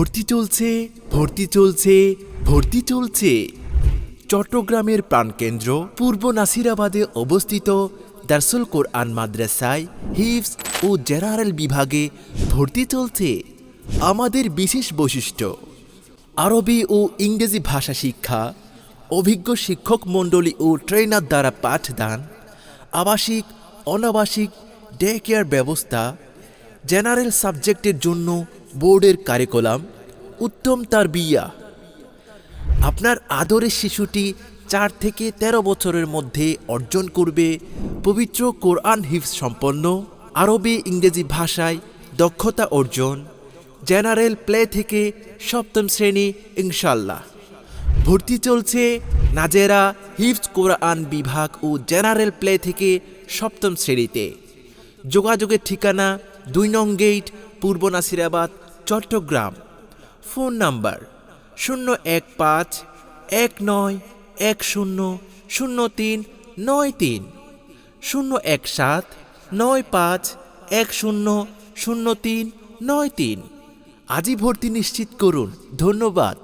ভর্তি চলছে ভর্তি চলছে ভর্তি চলছে। চট্টগ্রামের প্রাণকেন্দ্র পূর্ব নাসিরাবাদে অবস্থিত দারসুল কোরআন মাদ্রাসায় হিফজ ও জেনারেল বিভাগে ভর্তি চলছে। আমাদের বিশেষ বৈশিষ্ট্য আরবি ও ইংরেজি ভাষা শিক্ষা, অভিজ্ঞ শিক্ষক মণ্ডলী ও ট্রেনার দ্বারা পাঠদান, আবাসিক অনাবাসিক ডে কেয়ার ব্যবস্থা, জেনারেল সাবজেক্টের জন্য বোর্ডের কারিকুলাম, উত্তম তারবিয়া। আপনার আদরের শিশুটি 4 থেকে 13 বছরের মধ্যে অর্জন করবে পবিত্র কোরআন হিফজ সম্পন্ন, আরবি ইংরেজি ভাষায় দক্ষতা অর্জন, জেনারেল প্লে থেকে 7ম শ্রেণী ইনশাল্লাহ। ভর্তি চলছে নাজেরা হিফজ কোরআন বিভাগ ও জেনারেল প্লে থেকে 7ম শ্রেণীতে। যোগাযোগের ঠিকানা 2 নং গেট, পূর্ব নাসিরাবাদ, চট্টগ্রাম। Phone number 01519100393, 01795100393। আজই ভর্তি নিশ্চিত করুন। ধন্যবাদ।